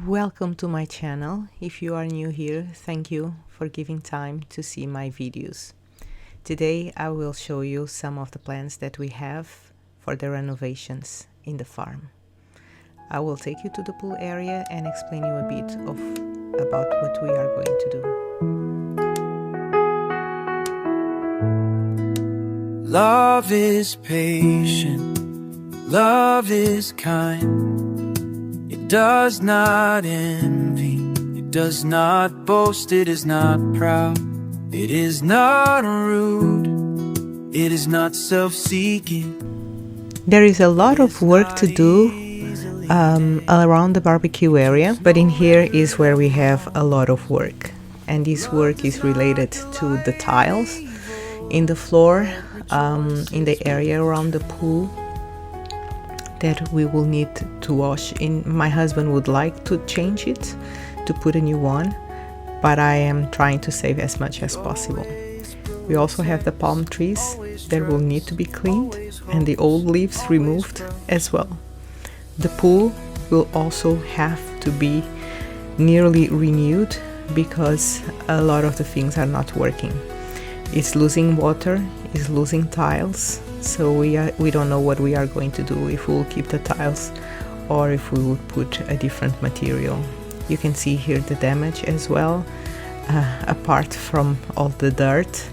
Welcome to my channel. If you are new here, thank you for giving time to see my videos. Today I will show you some of the plans that we have for the renovations in the farm. I will take you to the pool area and explain you a bit about what we are going to do. Love is patient, love is kind. It does not envy, it does not boast, it is not proud. It is not rude, it is not self-seeking. There is a lot of work to do around the barbecue area, but in here is where we have a lot of work. And this work is related to the tiles in the floor, in the area around the pool that we will need to wash. My husband would like to change it, to put a new one, but I am trying to save as much as possible. We also have the palm trees that will need to be cleaned and the old leaves removed as well. The pool will also have to be nearly renewed because a lot of the things are not working. It's losing water, it's losing tiles, so we don't know what we are going to do, if we'll keep the tiles or if we will put a different material. You can see here the damage as well. Apart from all the dirt,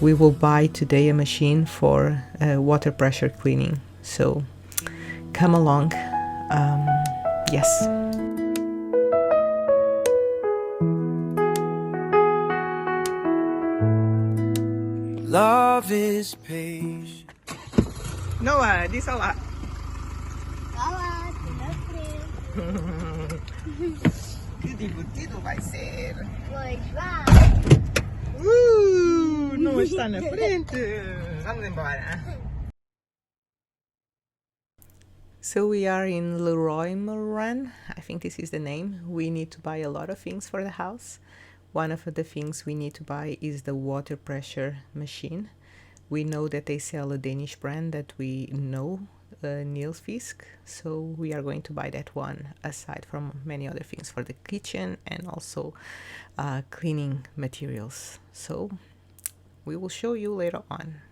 we will buy today a machine for water pressure cleaning, so come along. Yes. Love is patient. Noah, diz olá. Olá, tudo bem? Que divertido vai ser. Pois vá. Noah está na frente. Vamos embora. So we are in Leroy Moran. I think this is the name. We need to buy a lot of things for the house. One of the things we need to buy is the water pressure machine. We know that they sell a Danish brand that we know, Niels Fisk, so we are going to buy that one, aside from many other things for the kitchen and also cleaning materials. So we will show you later on.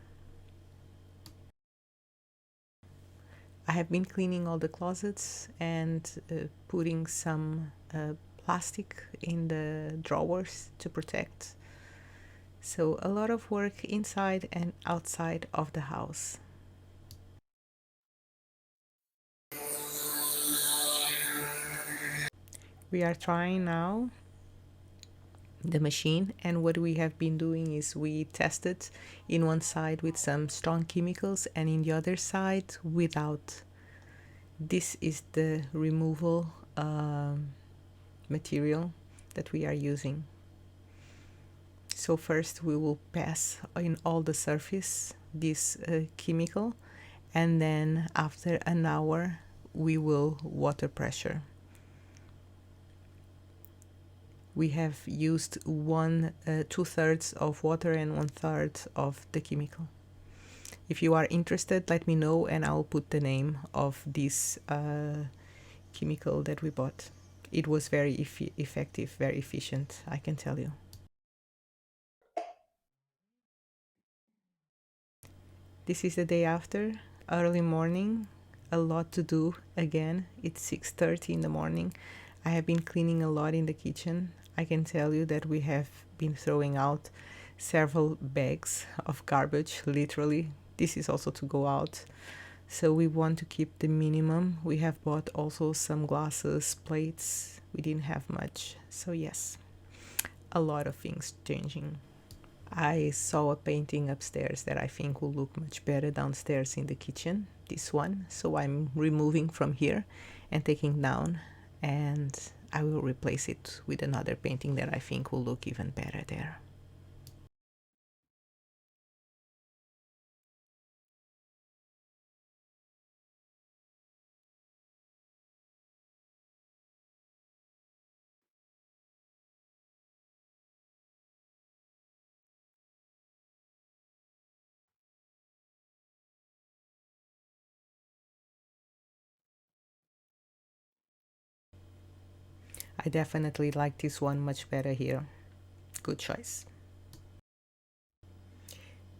I have been cleaning all the closets and putting some plastic in the drawers to protect. So a lot of work inside and outside of the house. We are trying now the machine, and what we have been doing is we tested in one side with some strong chemicals and in the other side without. This is the removal material that we are using. So first we will pass in all the surface this chemical, and then after an hour we will water pressure. We have used 2/3 of water and 1/3 of the chemical. If you are interested, let me know and I'll put the name of this chemical that we bought. It was very effective, very efficient, I can tell you. This is the day after, early morning, a lot to do again. It's 6:30 in the morning. I have been cleaning a lot in the kitchen. I can tell you that we have been throwing out several bags of garbage, literally. This is also to go out. So we want to keep the minimum. We have bought also some glasses, plates. We didn't have much. So yes, a lot of things changing. I saw a painting upstairs that I think will look much better downstairs in the kitchen, this one. So I'm removing from here and taking down, and I will replace it with another painting that I think will look even better there. I definitely like this one much better here. Good choice.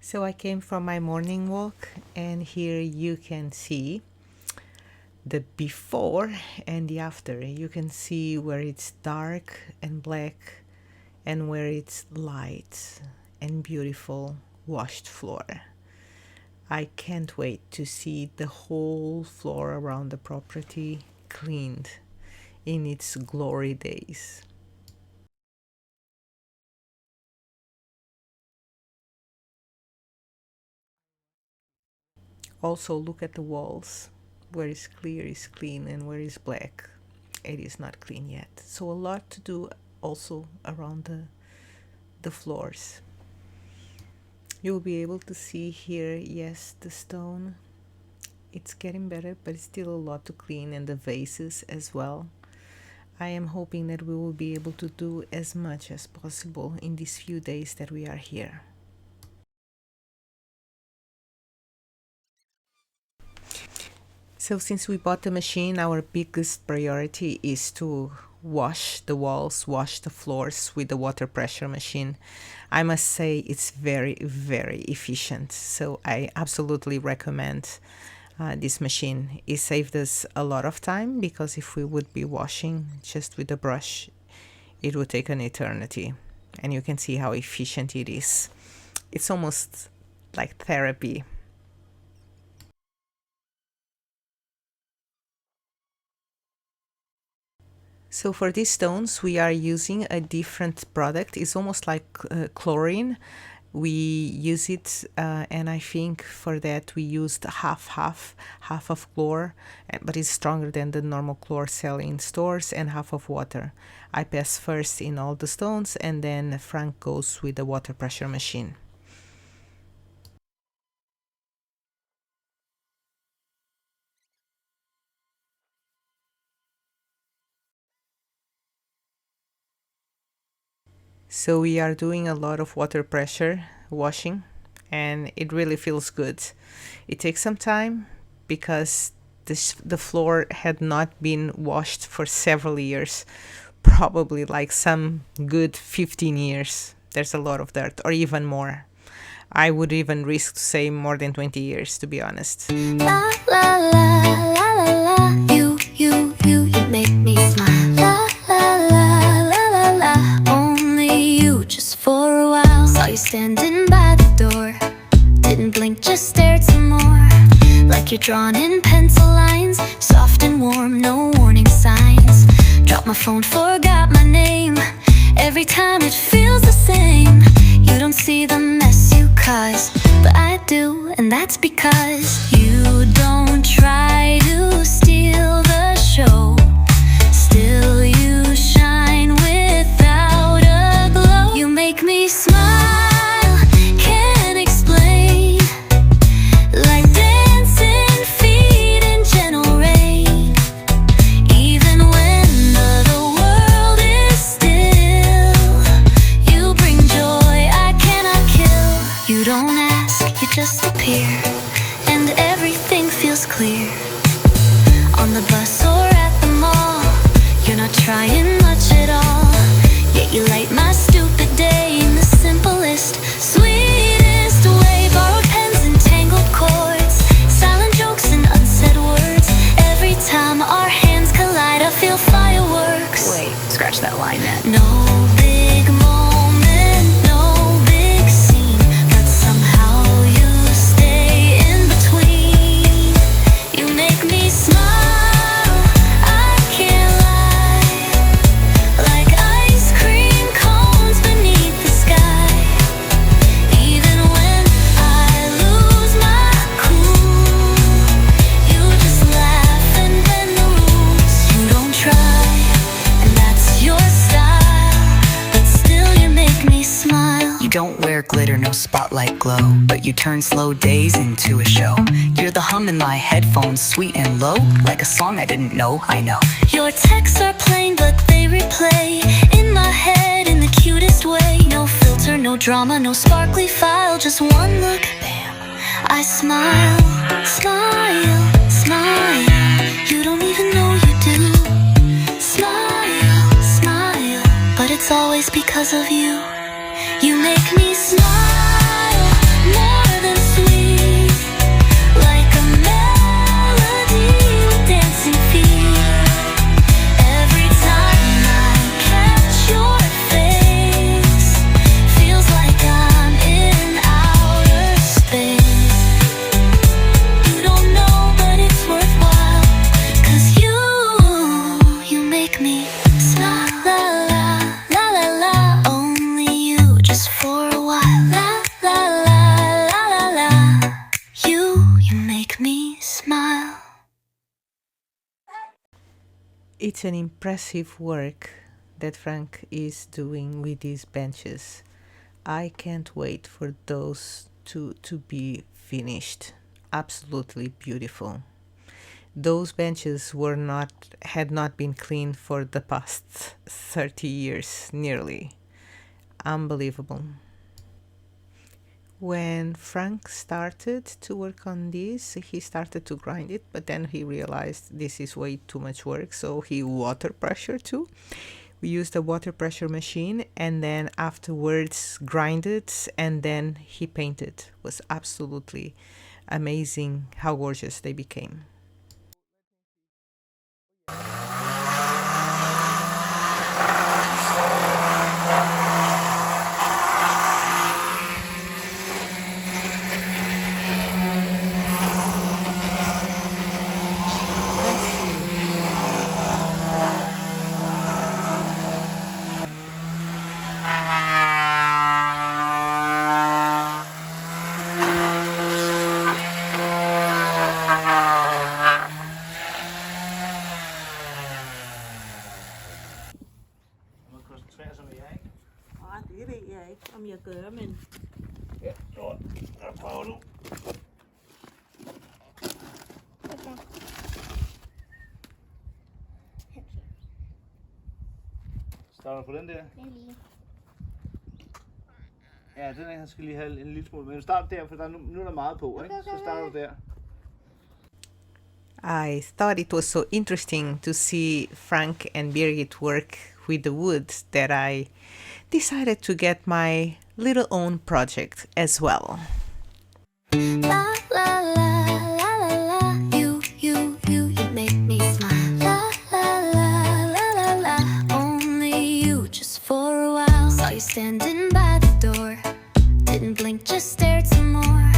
So I came from my morning walk, and here you can see the before and the after. You can see where it's dark and black and where it's light and beautiful washed floor. I can't wait to see the whole floor around the property cleaned in its glory days. Also look at the walls. Where is clear is clean and where is black it is not clean yet. So a lot to do also around the floors. You'll be able to see here, yes, the stone, it's getting better, but it's still a lot to clean, and the vases as well. I am hoping that we will be able to do as much as possible in these few days that we are here. So since we bought the machine, our biggest priority is to wash the walls, wash the floors with the water pressure machine. I must say it's very, very efficient. So I absolutely recommend this machine. It saved us a lot of time, because if we would be washing just with the brush, it would take an eternity. And you can see how efficient it is. It's almost like therapy. So for these stones, we are using a different product. It's almost like chlorine. We use it, and I think for that we used half of chlor, but it's stronger than the normal chlor sell in stores, and half of water. I pass first in all the stones, and then Frank goes with the water pressure machine. So we are doing a lot of water pressure washing, and it really feels good. It takes some time because the floor had not been washed for several years, probably like some good 15 years. There's a lot of dirt, or even more. I would even risk to say more than 20 years, to be honest. La la la la la la. You make me smile. La la la la la la. Only you, just for a while. Saw you standing by the door. Didn't blink, just stared some more. Like you're drawn in pencil lines, soft and warm, no warning signs. Dropped my phone, forgot my name. Every time it feels the same. You don't see the mess you cause, but I do, and that's because you don't try to steal the show. Still you shine without a glow. You make me smile, can't explain. Like dancing feet in gentle rain. Even when the world is still, you bring joy I cannot kill. You don't ask, you just appear, and everything feels clear. On the bus or at the mall, you're not trying much at all. Yet you light my stupid day in the simplest, sweetest way. Borrowed pens and tangled cords, silent jokes and unsaid words. Every time our hands collide, I feel fireworks. Wait, scratch that line then. No big moment, no big scene, but somehow you stay in between. You make me smile, I can't lie. Like ice cream cones beneath the sky. Even when I lose my cool, you just laugh and bend the rules. You don't try, and that's your style, but still you make me smile. You don't wear glitter, no spotlight glow, but you turn slow days into a show. You're the hum in my headphones, sweet and low, like a song I didn't know I know. Your texts are plain, but they replay in my head in the cutest way. No filter, no drama, no sparkly file, just one look, bam, I smile, smile, smile. You don't even know you do. Smile, smile. it's always because of you. You make me smile more than sweet, like a melody with dancing feet. Every time I catch your face, feels like I'm in outer space. You don't know, but it's worthwhile, 'cause you make me smile. La la la la la, only you, just for a while. La la la la la la, you make me smile. It's an impressive work that Frank is doing with these benches. I can't wait for those to be finished. Absolutely beautiful. Those benches had not been cleaned for the past 30 years nearly. Unbelievable. When Frank started to work on this, he started to grind it, but then he realized this is way too much work, so he water pressure too. We used a water pressure machine, and then afterwards grind it, and then he painted. It was absolutely amazing how gorgeous they became. Det ved jeg ikke, om jeg gør, men... Ja, godt. Jeg prøver nu. Starter på den der? Ja, den her skal lige have en lille smule. Men start der, for nu er der meget på, ikke? Så starter du der. I thought it was so interesting to see Frank and Birgit work with the wood that I decided to get my little own project as well. La la la la la la, you make me smile. La la la la la la, only you, just for a while. Saw you standing by the door, didn't blink, just stared some more.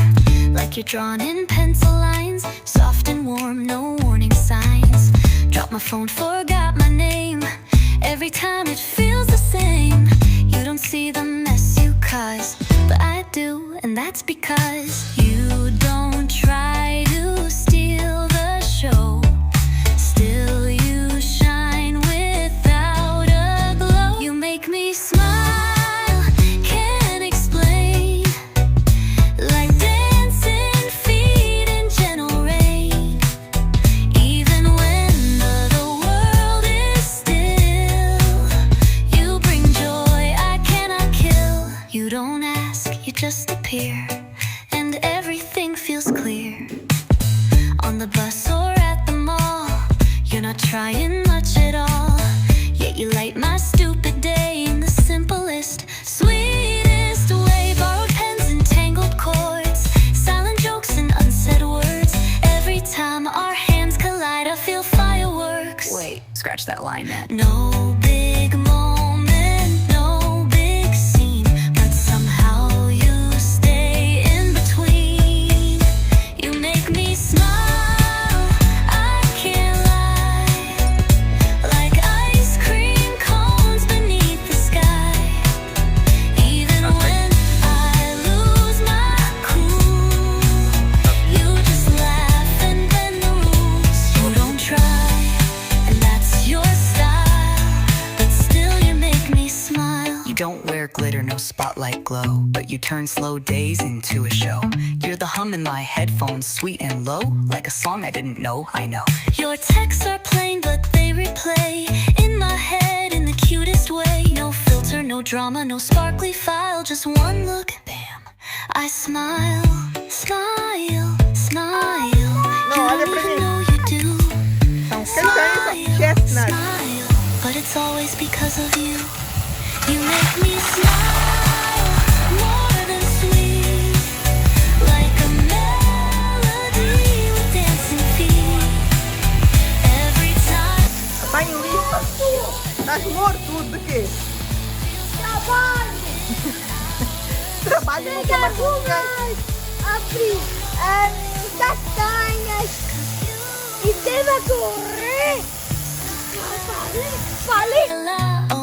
Like you're drawn in pencil lines, soft and warm, no warning signs. Dropped my phone, forgot my name. Every time it feels the same. You don't see the mess you cause, but I do, and that's because you don't try to steal the show. Still you shine without a glow. You make me smile, can't explain. Like dancing feet in gentle rain. Even when the world is still, you bring joy I cannot kill. You don't ask, you just appear, and everything feels clear. On the bus or at the mall, you're not trying much at all. Yet you light my stupid day in the simplest, sweetest way. Borrowed pens and tangled chords, silent jokes and unsaid words. Every time our hands collide, I feel fireworks. Wait, scratch that line, Matt. No big moment, no big scene, but somehow you stay in between. You make me smile, I can't lie. Like ice cream cones beneath the sky. Even when I lose my cool, you just laugh and bend the rules. You don't try, and that's your style, but still you make me smile. You don't wear glitter, no spotlight glow, but you turn slow days into a show. You're the hum in my headphones, sweet and low, like a song I didn't know I know. Your texts are plain, but they replay in my head in the cutest way. No filter, no drama, no sparkly file, just one look, bam, I smile, smile, smile. You don't even know you do. Smile, smile, but it's always because of you. You make me smile more than sweet, like a melody with dancing feet. Every time. Tá em lista. Tá morto do quê? Trabalho. Trabalho não quer mais com ninguém. Abrir castanhas e teve a correr. Falei. Oh